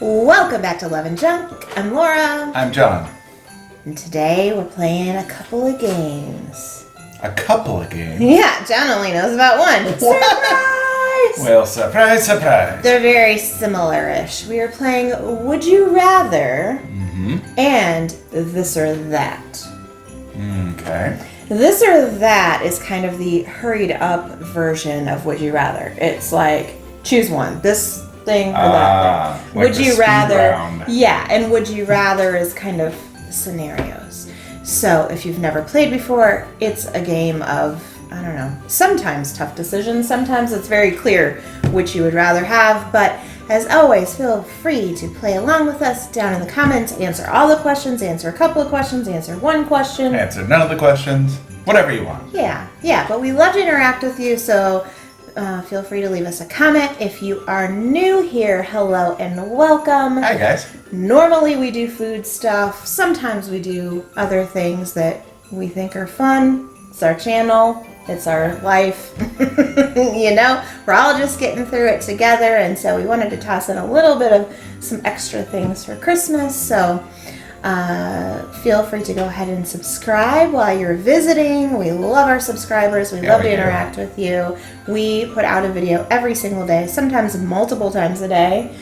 Welcome back to Love and Junk. I'm Laura. I'm John. And today we're playing a couple of games. A couple of games? Yeah, John only knows about one. What? Surprise! Well, surprise, surprise. They're very similar-ish. We are playing Would You Rather and This or That. Okay. This or That is kind of the hurried up version of Would You Rather. It's like, choose one. This thing or that thing. Like Would the you speed rather? round. Yeah, and Would You Rather is kind of scenarios. So if you've never played before, it's a game of, I don't know, sometimes tough decisions, sometimes it's very clear which you would rather have, but as always, feel free to play along with us down in the comments, answer all the questions, answer a couple of questions, answer one question. Answer none of the questions. Whatever you want. Yeah, but we love to interact with you, so feel free to leave us a comment. If you are new here, hello and welcome. Hi, guys. Normally we do food stuff. Sometimes we do other things that we think are fun. It's our channel. It's our life. You know, we're all just getting through it together, and so we wanted to toss in a little bit of some extra things for Christmas. So feel free to go ahead and subscribe while you're visiting. We love our subscribers. We love to interact with you. We put out a video every single day, sometimes multiple times a day.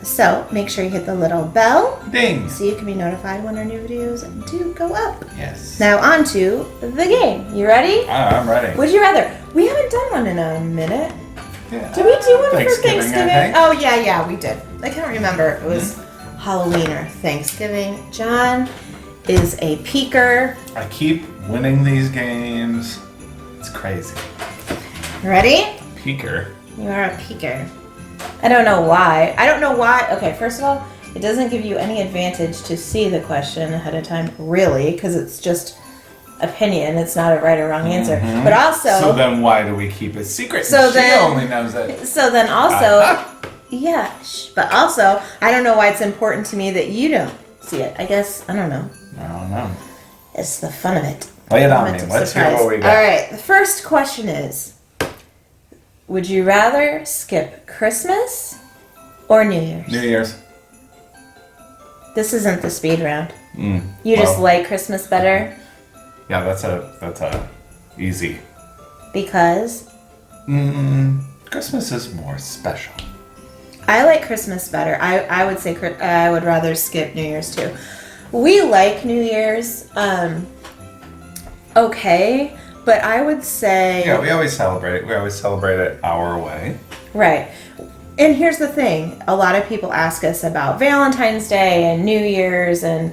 So make sure you hit the little bell. Ding. So you can be notified when our new videos do go up. Yes. Now on to the game. You ready? I'm ready. Would you rather? We haven't done one in a minute. Yeah. Did we do one for Thanksgiving, Thanksgiving? I think. Oh, yeah, we did. I can't remember. It was Halloween or Thanksgiving. John is a peeker. I keep winning these games. It's crazy. Ready? Peeker. You are a peeker. I don't know why. Okay, first of all, it doesn't give you any advantage to see the question ahead of time, really, because it's just opinion. It's not a right or wrong answer. But also... So then why do we keep it secret? So she then- only knows that. So then also... Yeah, but also, I don't know why it's important to me that you don't see it. I guess, I don't know. I don't know. It's the fun of it. Lay it on me. Element of Let's hear surprise. what we got. All right, the first question is, would you rather skip Christmas or New Year's? New Year's. This isn't the speed round. You Well, just like Christmas better Yeah, that's a easy. because Christmas is more special. I like Christmas better. I would say I would rather skip New Year's too. We like New Year's, okay, but I would say... Yeah, we always celebrate it. We always celebrate it our way. Right. And here's the thing. A lot of people ask us about Valentine's Day and New Year's and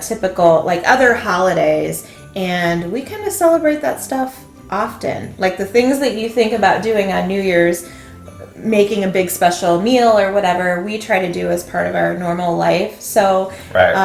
typical, like, other holidays, and we kind of celebrate that stuff often. Like, the things that you think about doing on New Year's, making a big special meal or whatever, we try to do as part of our normal life. So Right.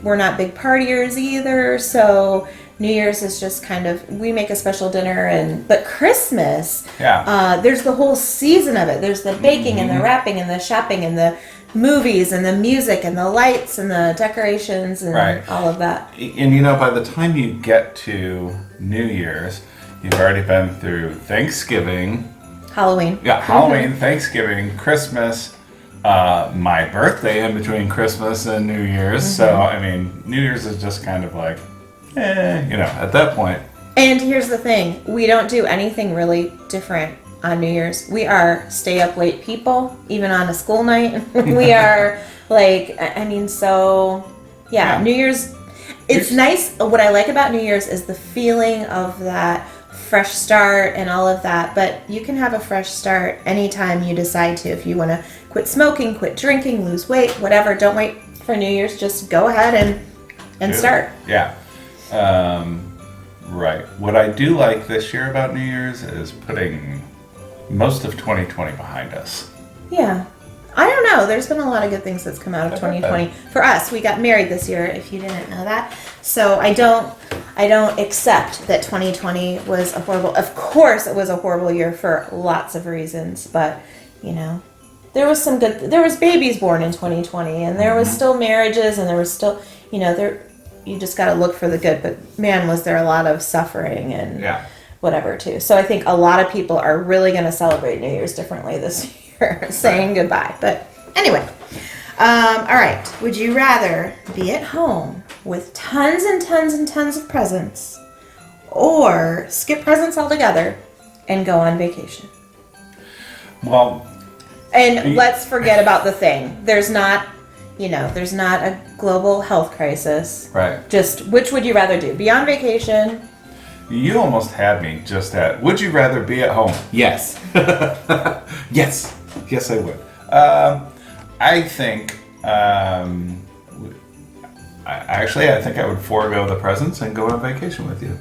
we're not big partiers either, so New Year's is just kind of, we make a special dinner, but Christmas, there's the whole season of it. There's the baking and the wrapping and the shopping and the movies and the music and the lights and the decorations and all of that. And you know, by the time you get to New Year's, you've already been through Thanksgiving. Halloween. Yeah, Halloween, Thanksgiving, Christmas, my birthday in between Christmas and New Year's. So, I mean, New Year's is just kind of like, you know, at that point. And here's the thing. We don't do anything really different on New Year's. We are stay up late people, even on a school night. We are like, I mean, so, yeah, New Year's, it's nice. What I like about New Year's is the feeling of that fresh start and all of that, but you can have a fresh start anytime you decide to. If you want to quit smoking, quit drinking, lose weight, whatever, don't wait for New Year's, just go ahead and start. Yeah. Right. What I do like this year about New Year's is putting most of 2020 behind us. Yeah. I don't know. There's been a lot of good things that's come out of 2020. For us, we got married this year, if you didn't know that. So I don't accept that 2020 was a horrible... Of course it was a horrible year for lots of reasons, but, you know, there was some good... There was babies born in 2020, and there was still marriages, and there was still, you know, you just got to look for the good, but man, was there a lot of suffering and whatever, too. So I think a lot of people are really going to celebrate New Year's differently this year, saying goodbye. But Anyway, all right. Would you rather be at home with tons and tons and tons of presents, or skip presents altogether and go on vacation? Well, and let's forget about the thing. There's not a global health crisis. Right. Just which would you rather do? Be on vacation? You almost had me just at, would you rather be at home? Yes. Yes. Yes, I would. I think, I think I would forego the presents and go on vacation with you.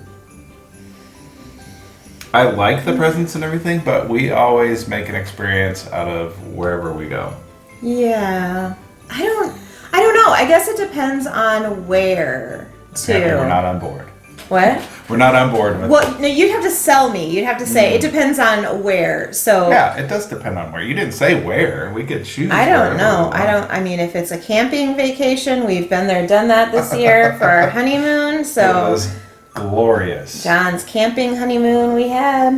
I like the presents and everything, but we always make an experience out of wherever we go. Yeah. I don't know. I guess it depends on where, too. Apparently we're not on board. What? We're not on board with Well, no, you'd have to sell me. You'd have to say, it depends on where. So yeah, it does depend on where. You didn't say where. We could choose. I don't know. I mean, if it's a camping vacation, we've been there, done that this year for our honeymoon. So it was glorious. John's camping honeymoon we had.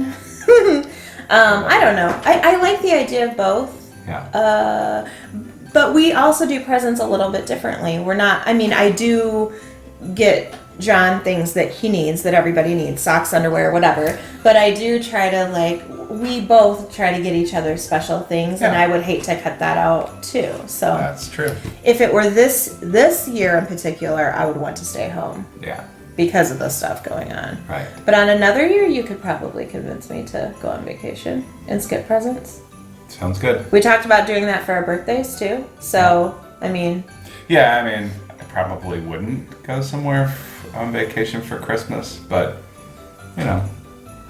I don't know. I like the idea of both. Yeah. But we also do presents a little bit differently. We're not, I mean, I do get John things that he needs, that everybody needs, socks, underwear, whatever. But I do try to, we both try to get each other special things, and I would hate to cut that out too. So that's true. If it were this year in particular, I would want to stay home. Yeah. Because of the stuff going on. Right. But on another year, you could probably convince me to go on vacation and skip presents. Sounds good. We talked about doing that for our birthdays too. So, I mean. Yeah, I mean, I probably wouldn't go somewhere on vacation for Christmas, but, you know.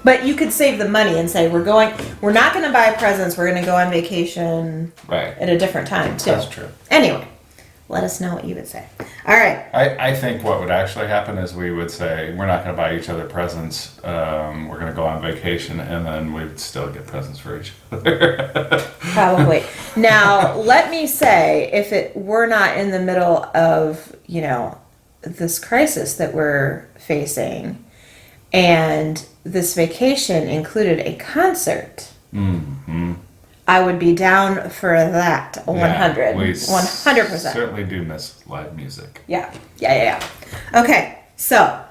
But you could save the money and say, we're not going to buy presents, we're going to go on vacation at a different time too. That's true. Anyway, let us know what you would say. All right. I think what would actually happen is we would say, we're not going to buy each other presents, we're going to go on vacation, and then we'd still get presents for each other. Probably. Now, let me say, if it were not in the middle of, this crisis that we're facing, and this vacation included a concert, I would be down for that 100. We 100%. Certainly do miss live music. Yeah. Okay, so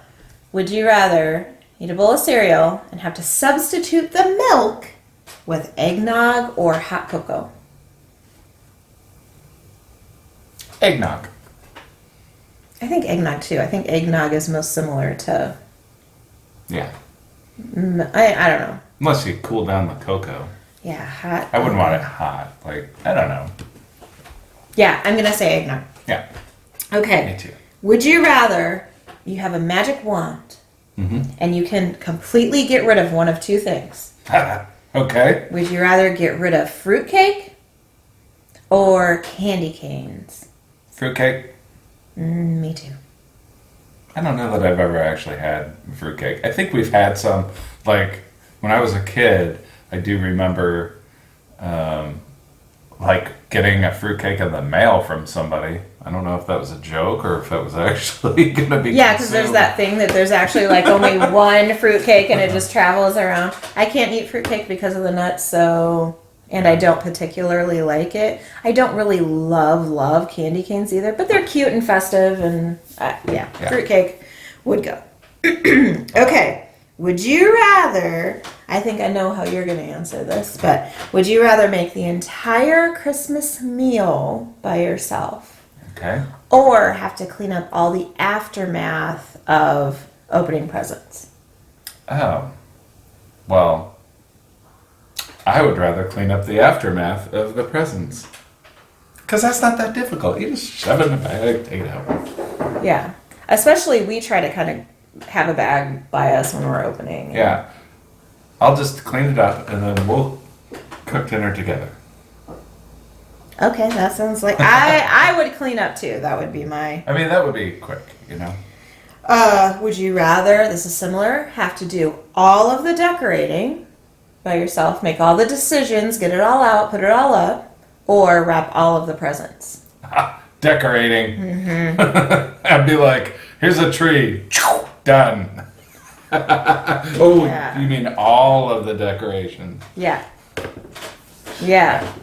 would you rather eat a bowl of cereal and have to substitute the milk with eggnog or hot cocoa? Eggnog. I think eggnog too. I think eggnog is most similar to. Yeah. I don't know. Unless you cool down the cocoa. Yeah, hot. I wouldn't want it hot. I don't know. Yeah, I'm going to say eggnog. Yeah. Okay. Me too. Would you rather you have a magic wand and you can completely get rid of one of two things? Okay. Would you rather get rid of fruitcake or candy canes? Fruitcake? Me too. I don't know that I've ever actually had fruitcake. I think we've had some, when I was a kid, I do remember, getting a fruitcake in the mail from somebody. I don't know if that was a joke or if that was actually going to be. Yeah, because there's that thing that there's actually only one fruitcake and it just travels around. I can't eat fruitcake because of the nuts, and I don't particularly like it. I don't really love candy canes either, but they're cute and festive, and fruitcake would go. Okay. Would you rather, I think I know how you're going to answer this, but would you rather make the entire Christmas meal by yourself? Okay. Or have to clean up all the aftermath of opening presents? Oh. Well, I would rather clean up the aftermath of the presents. Because that's not that difficult. You just shove it in the bag, take it out. Yeah. Especially we try to kind of have a bag by us when we're opening. Yeah. I'll just clean it up and then we'll cook dinner together. Okay, that sounds like I would clean up too. That would be my. I mean, that would be quick, Would you rather, this is similar, have to do all of the decorating by yourself, make all the decisions, get it all out, put it all up, or wrap all of the presents? Decorating. I'd be like, here's a tree. Done. You mean all of the decorations? Yeah.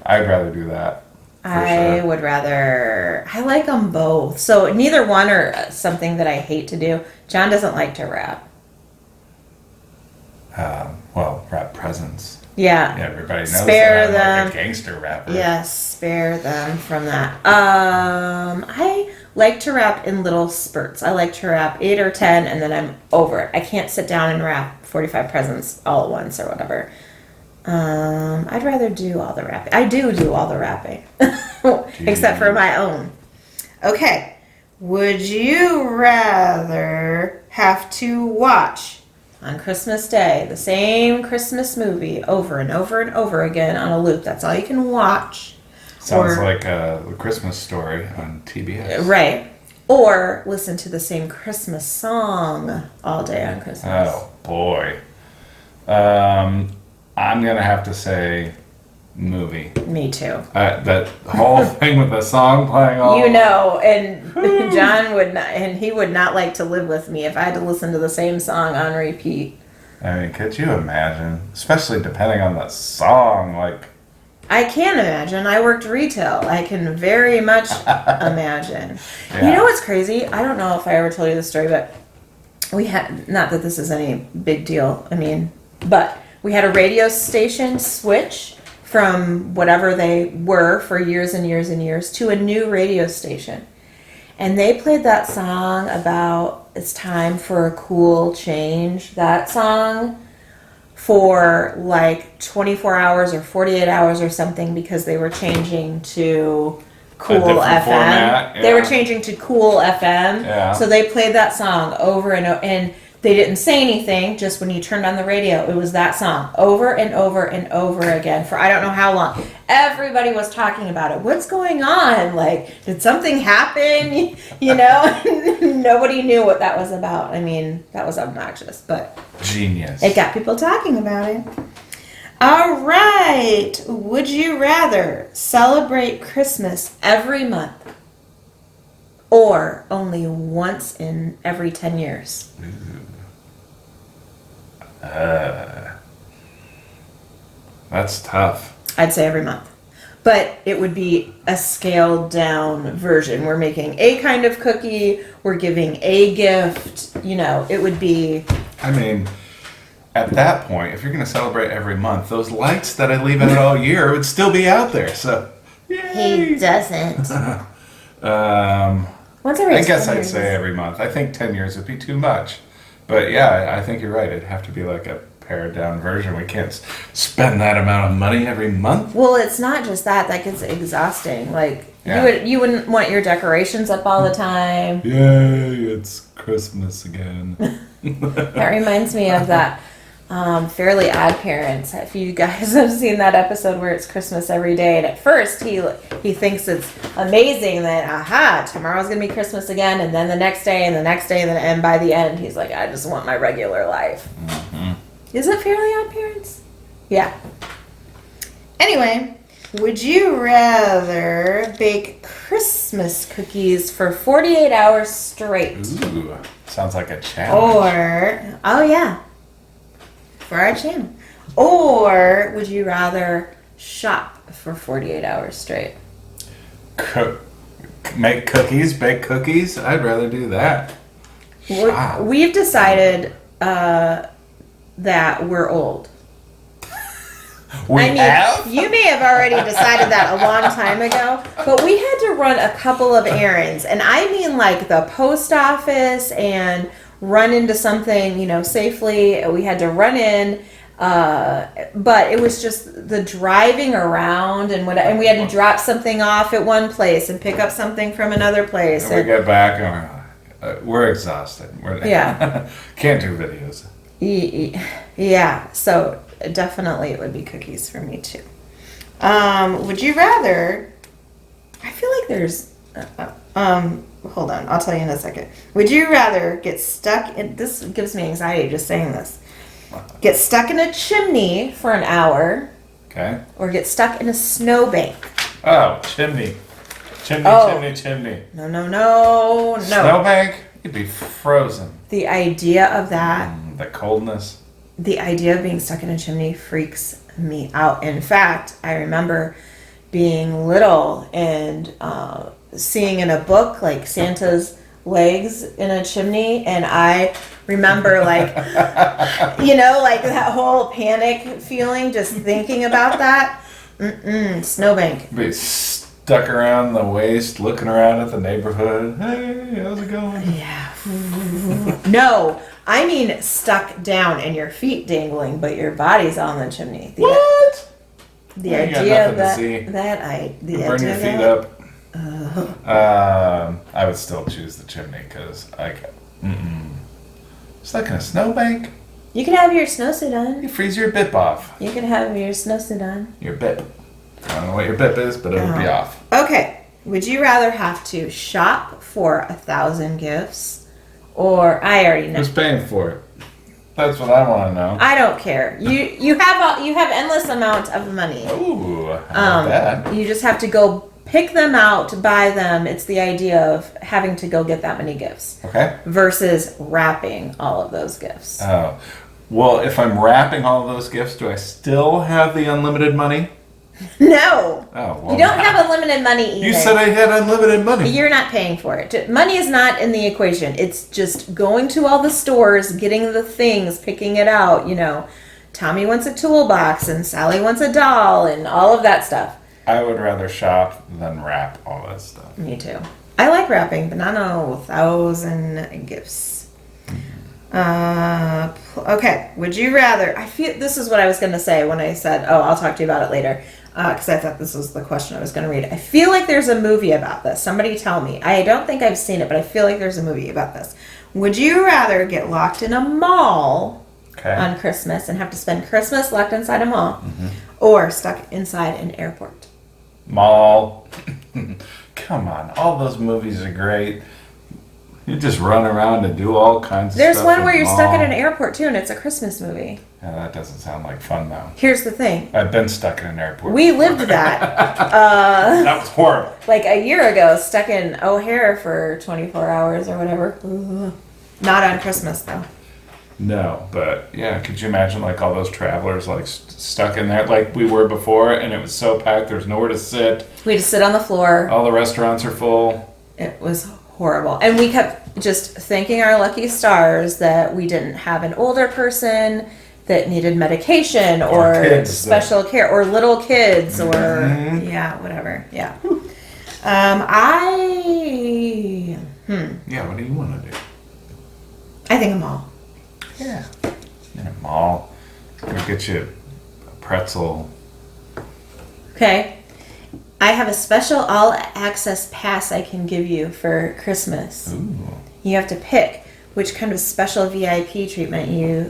I'd rather do that. I would rather. I like them both. So neither one are something that I hate to do. John doesn't like to wrap. Well, wrap presents. Yeah. Everybody knows Spare that I'm them. like a gangster rapper. Yes, spare them from that. I like to wrap in little spurts. I like to wrap 8 or 10 and then I'm over it. I can't sit down and wrap 45 presents all at once or whatever. I'd rather do all the wrapping. I do all the wrapping. Except for my own. Okay. Would you rather have to watch on Christmas Day the same Christmas movie over and over and over again on a loop? That's all you can watch. Sounds like a Christmas Story on TBS. Right. Or listen to the same Christmas song all day on Christmas. Oh, boy. I'm going to have to say movie. Me too. That whole thing with the song playing all... You know, and John would not, and he would not like to live with me if I had to listen to the same song on repeat. I mean, could you imagine? Especially depending on the song, like... I can imagine. I worked retail. I can very much imagine. Yeah. You know what's crazy? I don't know if I ever told you this story, but we had, not that this is any big deal, I mean, but we had a radio station switch from whatever they were for years and years and years to a new radio station. And they played that song about it's time for a cool change. That song for like 24 hours or 48 hours or something because they were changing to Cool FM. Format, yeah. They were changing to Cool FM. Yeah. So they played that song over and over. And they didn't say anything, just when you turned on the radio, it was that song over and over and over again for I don't know how long. Everybody was talking about it. What's going on? Like, did something happen? You know? Nobody knew what that was about. I mean, that was obnoxious, but... Genius. It got people talking about it. All right. Would you rather celebrate Christmas every month or only once in every 10 years? That's tough. I'd say every month. But it would be a scaled down version. We're making a kind of cookie. We're giving a gift. You know, it would be... I mean, at that point, if you're going to celebrate every month, those lights that I leave out all year would still be out there. So, yay! He doesn't. Once every I guess 10 I'd years. say every month. I think 10 years would be too much. But yeah, I think you're right. It'd have to be like a pared down version. We can't spend that amount of money every month. Well, it's not just that. That gets exhausting. Like, Yeah. you wouldn't want your decorations up all the time. Yay, it's Christmas again. That reminds me of that Fairly Odd Parents. If you guys have seen that episode where it's Christmas every day, and at first he thinks it's amazing that tomorrow's gonna be Christmas again, and then the next day and the next day, and by the end he's like, I just want my regular life. Mm-hmm. Is it Fairly Odd Parents? Yeah. Anyway, would you rather bake Christmas cookies for 48 hours straight? Ooh, sounds like a challenge. Or, for our channel. Or would you rather shop for 48 hours straight? Make cookies, bake cookies? I'd rather do that. Shop. We've decided that we're old. You may have already decided that a long time ago, but we had to run a couple of errands. And I mean like the post office and run into something, safely. We had to run in, but it was just the driving around and we had to drop something off at one place and pick up something from another place. And we get back and we're exhausted. Can't do videos. Yeah, so definitely it would be cookies for me too. Would you rather? I feel like there's. Hold on, I'll tell you in a second. Would you rather get stuck in? This gives me anxiety just saying this. Get stuck in a chimney for an hour. Okay. Or get stuck in a snowbank. Oh, chimney. Chimney. No. Snowbank? You'd be frozen. The idea of that. The coldness. The idea of being stuck in a chimney freaks me out. In fact, I remember being little and seeing in a book like Santa's legs in a chimney, and I remember like like that whole panic feeling just thinking about that. Snowbank. Be stuck around the waist, looking around at the neighborhood. Hey, how's it going? Yeah. No, I mean stuck down and your feet dangling, but your body's on the chimney. What? The You got idea nothing to that see. Burn your feet up. I would still choose the chimney because stuck in a snowbank. You can have your snowsuit on. You freeze your bip off. You can have your snowsuit on. Your bip. I don't know what your bip is, but it'll be off. Okay. Would you rather have to shop for 1,000 gifts, or I already know. Who's paying for it? That's what I want to know. I don't care. You have endless amount of money. Ooh, I like that. You just have to go pick them out, buy them. It's the idea of having to go get that many gifts. Okay. Versus wrapping all of those gifts. Oh. Well, if I'm wrapping all of those gifts, do I still have the unlimited money? No. Oh, well. You don't have unlimited money either. You said I had unlimited money. You're not paying for it. Money is not in the equation. It's just going to all the stores, getting the things, picking it out. Tommy wants a toolbox and Sally wants a doll and all of that stuff. I would rather shop than wrap all that stuff. Me too. I like wrapping, but not 1,000 gifts. Okay. Would you rather? I feel this is what I was going to say when I said, "Oh, I'll talk to you about it later," because I thought this was the question I was going to read. I feel like there's a movie about this. Somebody tell me. I don't think I've seen it, but I feel like there's a movie about this. Would you rather get locked in a mall on Christmas and have to spend Christmas locked inside a mall, or stuck inside an airport? Mall. Come on, all those movies are great. You just run around and do all kinds of There's stuff. one where you're stuck in an airport too, and it's a Christmas movie. Yeah, that doesn't sound like fun though. Here's the thing. I've been stuck in an airport. We lived that. That was horrible. Like a year ago, stuck in O'Hare for 24 hours or whatever. Not on Christmas though. No, but yeah, could you imagine like all those travelers like stuck in there like we were before, and it was so packed there's nowhere to sit. We had to sit on the floor. All the restaurants are full. It was horrible. And we kept just thanking our lucky stars that we didn't have an older person that needed medication or special care or little kids or whatever. Yeah. Yeah, what do you want to do? I think a mall. Yeah. In a mall. Go get you a pretzel. Okay. I have a special all-access pass I can give you for Christmas. Ooh. You have to pick which kind of special VIP treatment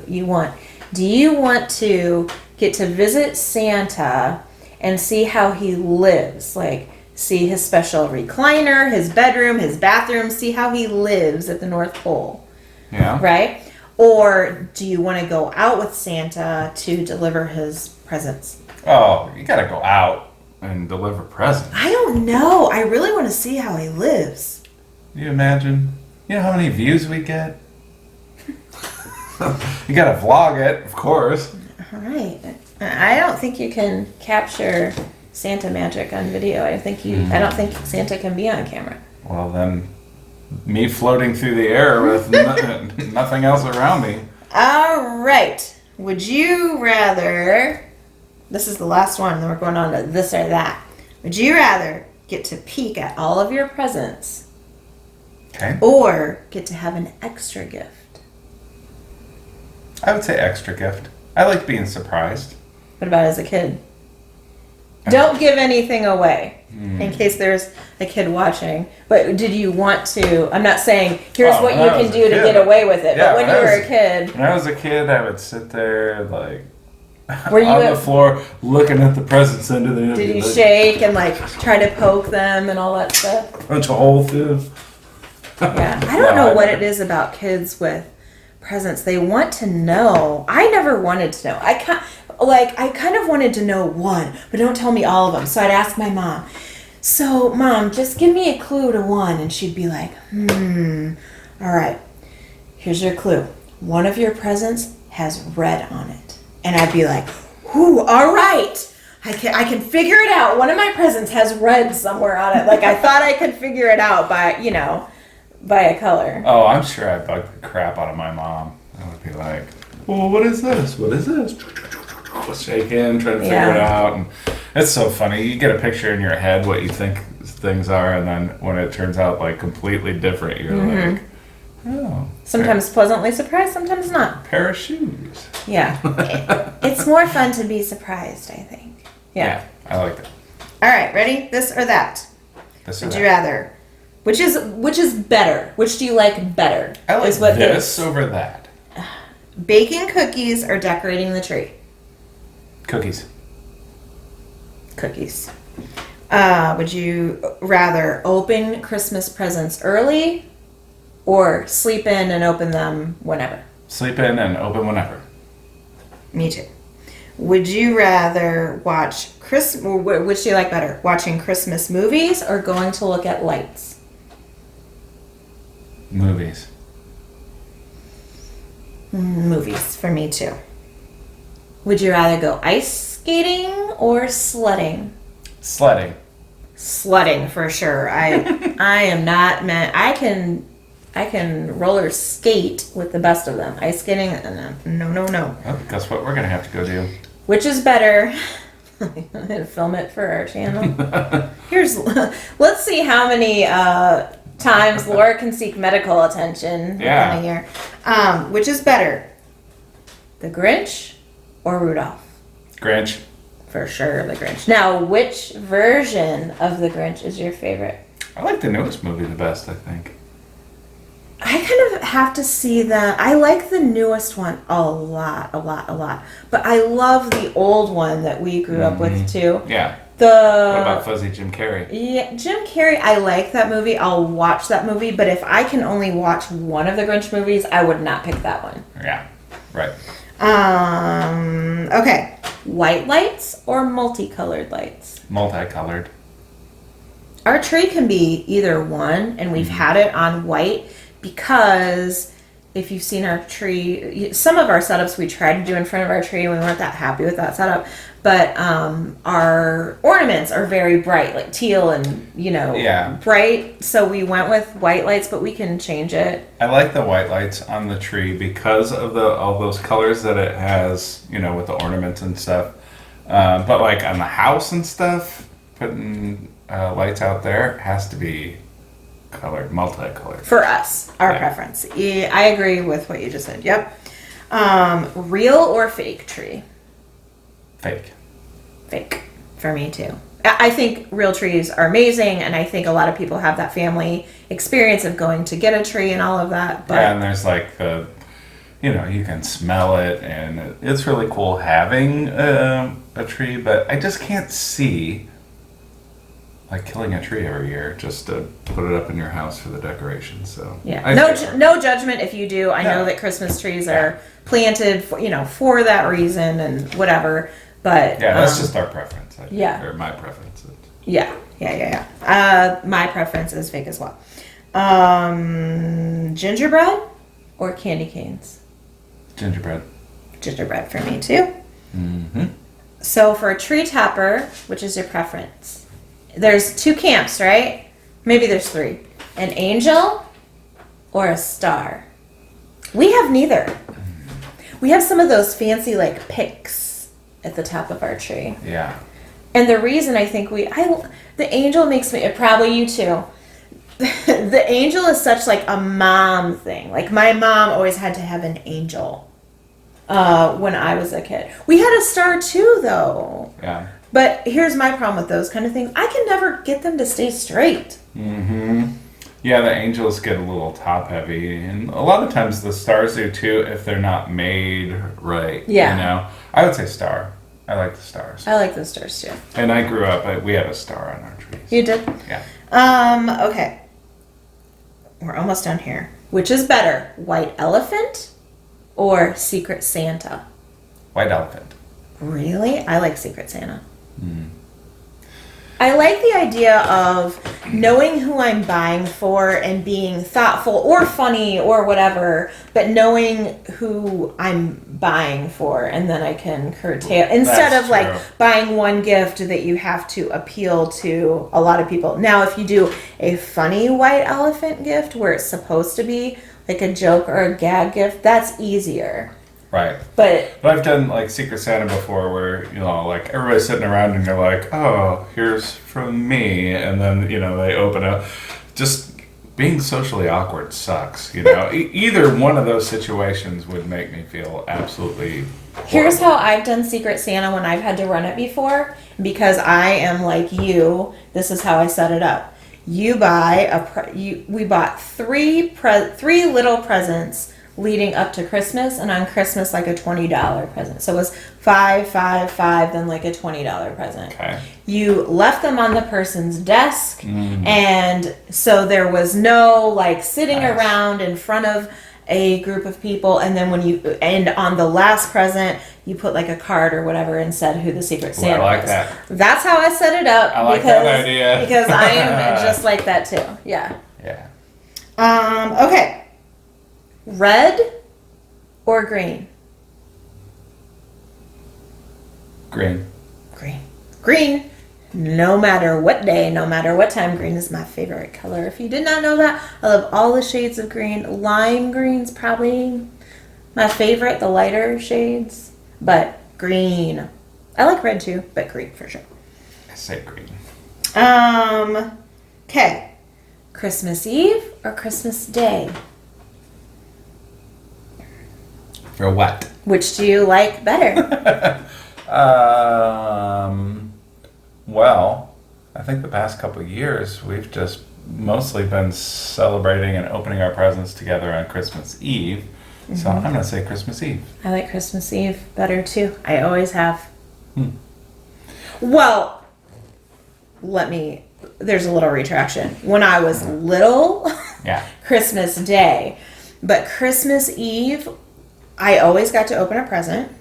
you want. Do you want to get to visit Santa and see how he lives? Like, see his special recliner, his bedroom, his bathroom, see how he lives at the North Pole. Yeah. Right? Or do you want to go out with Santa to deliver his presents? Oh, you gotta go out and deliver presents. I don't know. I really want to see how he lives. Can you imagine? You know how many views we get? You gotta vlog it, of course. All right. I don't think you can capture Santa magic on video. I don't think Santa can be on camera. Well, then, me floating through the air with nothing else around me. All right. Would you rather... This is the last one, then we're going on to this or that. Would you rather get to peek at all of your presents or get to have an extra gift? I would say extra gift. I like being surprised. What about as a kid? Don't give anything away in case there's a kid watching. But did you want to... I'm not saying here's what you can do to get away with it. Yeah, but when you were a kid... When I was a kid, I would sit there like... on the floor looking at the presents under the... Did you shake and like try to poke them and all that stuff? Punch a hole through. Yeah. I don't know what it is about kids with presents. They want to know. I never wanted to know. I kind of wanted to know one, but don't tell me all of them. So I'd ask my mom, so Mom, just give me a clue to one. And she'd be like, all right, here's your clue. One of your presents has red on it. And I'd be like, ooh, all right. I can figure it out. One of my presents has red somewhere on it. Like, I thought I could figure it out by a color. Oh, I'm sure I bugged the crap out of my mom. I would be like, well, what is this? What is this? Shaking, trying to figure it out. And it's so funny. You get a picture in your head what you think things are, and then when it turns out like completely different, you're like, oh. Sometimes pleasantly surprised, sometimes not. Pair of shoes. Yeah. It's more fun to be surprised, I think. Yeah. I like that. All right, ready? This or that? This or Would that. you rather? Which is better? Which do you like better? I like is what this over that. Baking cookies or decorating the tree? Cookies. Cookies. Would you rather open Christmas presents early or sleep in and open them whenever? Sleep in and open whenever. Me too. Would you rather watch which do you like better? Watching Christmas movies or going to look at lights? Movies. Movies for me too. Would you rather go ice skating or sledding? Sledding. Sledding for sure. I am not meant. I can roller skate with the best of them. Ice skating, no. Well, guess what we're gonna have to go do? Which is better? I'm gonna film it for our channel. Let's see how many times Laura can seek medical attention in a year. Which is better, the Grinch or Rudolph? Grinch. For sure, the Grinch. Now, which version of the Grinch is your favorite? I like the newest movie the best, I think. I kind of have to see that. I like the newest one a lot. But I love the old one that we grew up with too. Yeah. What about Fuzzy Jim Carrey? Yeah, Jim Carrey, I like that movie. I'll watch that movie, but if I can only watch one of the Grinch movies, I would not pick that one. Yeah, right. Okay. White lights or multicolored lights? Multicolored. Our tree can be either one, and we've had it on white because if you've seen our tree, some of our setups we tried to do in front of our tree and we weren't that happy with that setup, but our ornaments are very bright, like teal and, bright, so we went with white lights, but we can change it. I like the white lights on the tree because of all those colors that it has, with the ornaments and stuff. But like on the house and stuff, putting lights out there has to be colored, multicolored. For us, our preference. Yeah, I agree with what you just said. Yep. Real or fake tree? Fake. Fake. For me too. I think real trees are amazing, and I think a lot of people have that family experience of going to get a tree and all of that. But yeah, and there's like you can smell it, and it's really cool having a tree, but I just can't see like killing a tree every year just to put it up in your house for the decoration. So yeah, no judgment if you do. I know that Christmas trees are planted for that reason and whatever. But that's just our preference. Or my preference. Yeah. My preference is fake as well. Gingerbread or candy canes? Gingerbread. Gingerbread for me too. Mm-hmm. So for a tree topper, which is your preference? There's two camps, right? Maybe there's three. An angel or a star? We have neither. We have some of those fancy like picks at the top of our tree. Yeah. And the reason I think the angel makes me, probably you too. The angel is such like a mom thing. Like my mom always had to have an angel when I was a kid. We had a star too though. Yeah. But here's my problem with those kind of things. I can never get them to stay straight. Mm-hmm. Yeah, the angels get a little top heavy, and a lot of times the stars do too if they're not made right. Yeah. I would say star. I like the stars. I like the stars too. And I grew up, we had a star on our trees. You did? Yeah. Okay. We're almost done here. Which is better, white elephant or Secret Santa? White elephant. Really? I like Secret Santa. I like the idea of knowing who I'm buying for and being thoughtful or funny or whatever, but knowing who I'm buying for, and then I can curtail instead That's of like true. buying one gift that you have to appeal to a lot of people. Now, if you do a funny white elephant gift where it's supposed to be like a joke or a gag gift, that's easier. Right. But I've done like Secret Santa before where, like everybody's sitting around and you're like, oh, here's from me. And then, they open up. Just being socially awkward sucks, Either one of those situations would make me feel absolutely horrible. Here's how I've done Secret Santa when I've had to run it before. Because I am like you, this is how I set it up. You buy we bought three little presents leading up to Christmas, and on Christmas like a $20 present. So it was five, then like a $20 present. Okay. You left them on the person's desk, and so there was no like sitting around in front of a group of people, and then and on the last present you put like a card or whatever and said who the Secret Santa I like was. that. That's how I set it up. I like that idea. Because I am just like that too. Yeah. Yeah. Okay. Red or green? Green. Green. No matter what day, no matter what time, green is my favorite color. If you did not know that, I love all the shades of green. Lime green's probably my favorite, the lighter shades. But green. I like red too, but green for sure. I say green. Okay. Christmas Eve or Christmas Day? For what? Which do you like better? Well, I think the past couple of years we've just mostly been celebrating and opening our presents together on Christmas Eve. So I'm going to say Christmas Eve. I like Christmas Eve better too. I always have. Well, there's a little retraction. When I was little, Christmas Day. But Christmas Eve, I always got to open a present.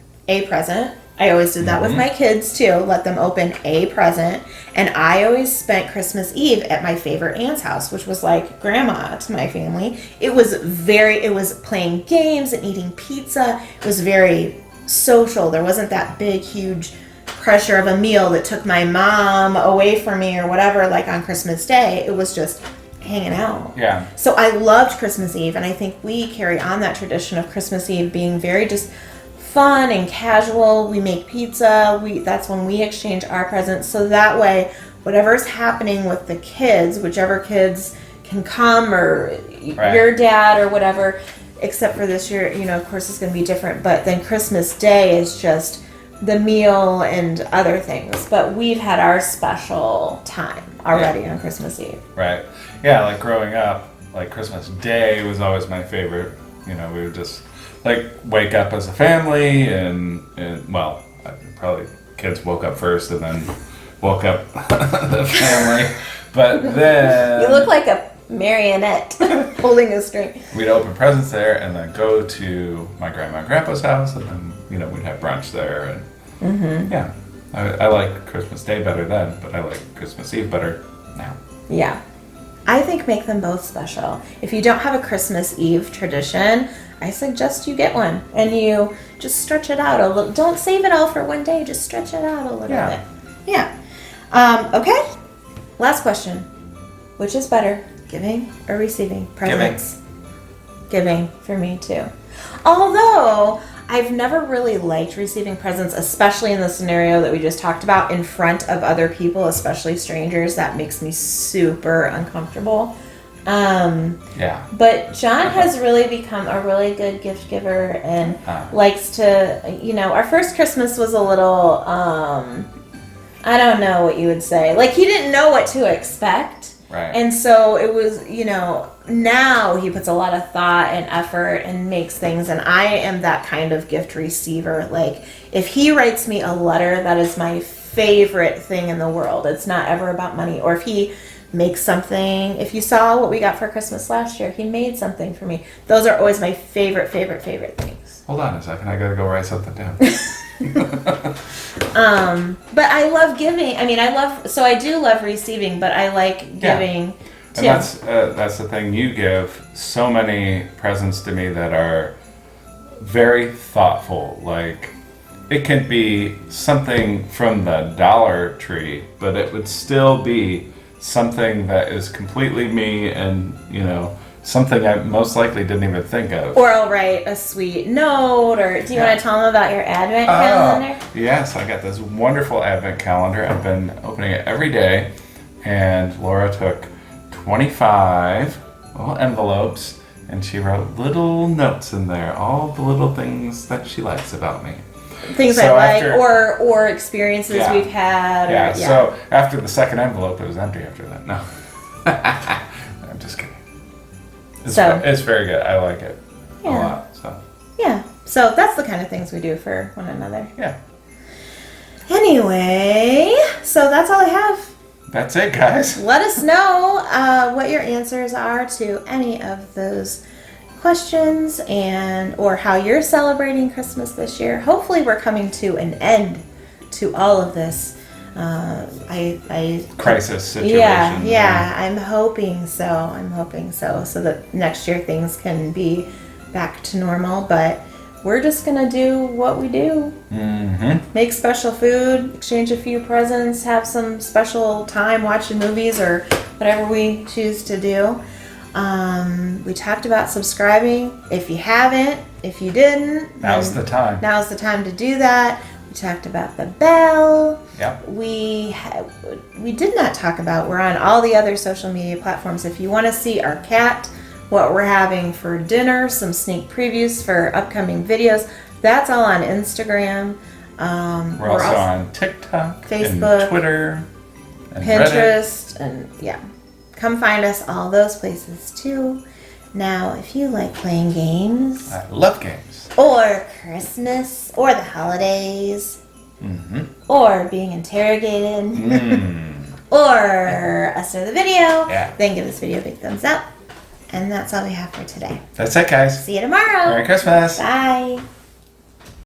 I always did that with my kids too. Let them open a present. And I always spent Christmas Eve at my favorite aunt's house, which was like grandma to my family. It was playing games and eating pizza. It was very social. There wasn't that big, huge pressure of a meal that took my mom away from me or whatever, like on Christmas Day. It was just hanging out. Yeah. So I loved Christmas Eve, and I think we carry on that tradition of Christmas Eve being very just fun and casual. We make pizza. That's when we exchange our presents. So that way, whatever's happening with the kids, whichever kids can come or your dad or whatever, except for this year, of course it's going to be different. But then Christmas Day is just the meal and other things. But we've had our special time already on Christmas Eve. Right. Yeah, like growing up, like Christmas Day was always my favorite. We would just like wake up as a family and well, probably kids woke up first and then woke up the family. But then you look like a marionette holding a string. We'd open presents there and then go to my grandma and grandpa's house, and then we'd have brunch there. And yeah, I like Christmas Day better then, but I like Christmas Eve better now. Yeah, I think make them both special. If you don't have a Christmas Eve tradition, I suggest you get one and you just stretch it out a little. Don't save it all for one day. Just stretch it out a little bit. Yeah. Okay. Last question. Which is better, giving or receiving presents? Giving for me too. Although I've never really liked receiving presents, especially in the scenario that we just talked about, in front of other people, especially strangers. That makes me super uncomfortable. But John has really become a really good gift giver and likes to, our first Christmas was a little, I don't know what you would say. Like, he didn't know what to expect. Right. And so it was, now he puts a lot of thought and effort and makes things. And I am that kind of gift receiver. Like, if he writes me a letter, that is my favorite thing in the world. It's not ever about money. Or if he makes something. If you saw what we got for Christmas last year, he made something for me. Those are always my favorite things. Hold on a second. I got to go write something down. But I love giving. I mean, I do love receiving, but I like giving too. And that's the thing. You give so many presents to me that are very thoughtful. Like, it could be something from the Dollar Tree, but it would still be something that is completely me, and something I most likely didn't even think of. Or I'll write a sweet note, or do you want to tell them about your Advent calendar? Yes, I got this wonderful Advent calendar. I've been opening it every day, and Laura took 25 little envelopes, and she wrote little notes in there, all the little things that she likes about me. Things I like, or experiences we've had. Yeah, so after the second envelope, it was empty after that. No. I'm just kidding. It's very good. I like it a lot. So that's the kind of things we do for one another. Yeah. Anyway, so that's all I have. That's it, guys. Let us know what your answers are to any of those questions, or how you're celebrating Christmas this year. Hopefully we're coming to an end to all of this crisis situation. Yeah, I'm hoping so that next year things can be back to normal. But we're just gonna do what we do. Make special food, exchange a few presents, have some special time watching movies, or whatever we choose to do. We talked about subscribing. If you haven't, if you didn't, now's the time. Now's the time to do that. We talked about the bell. Yep. We did not talk about, we're on all the other social media platforms. If you want to see our cat, what we're having for dinner, some sneak previews for upcoming videos, that's all on Instagram. We're also on TikTok, Facebook, and Twitter, and Pinterest, Reddit. and come find us all those places too. Now, if you like playing games, I love games, or Christmas, or the holidays, or being interrogated, or us or the video, then give this video a big thumbs up. And that's all we have for today. That's it, guys. See you tomorrow. Merry Christmas. Bye.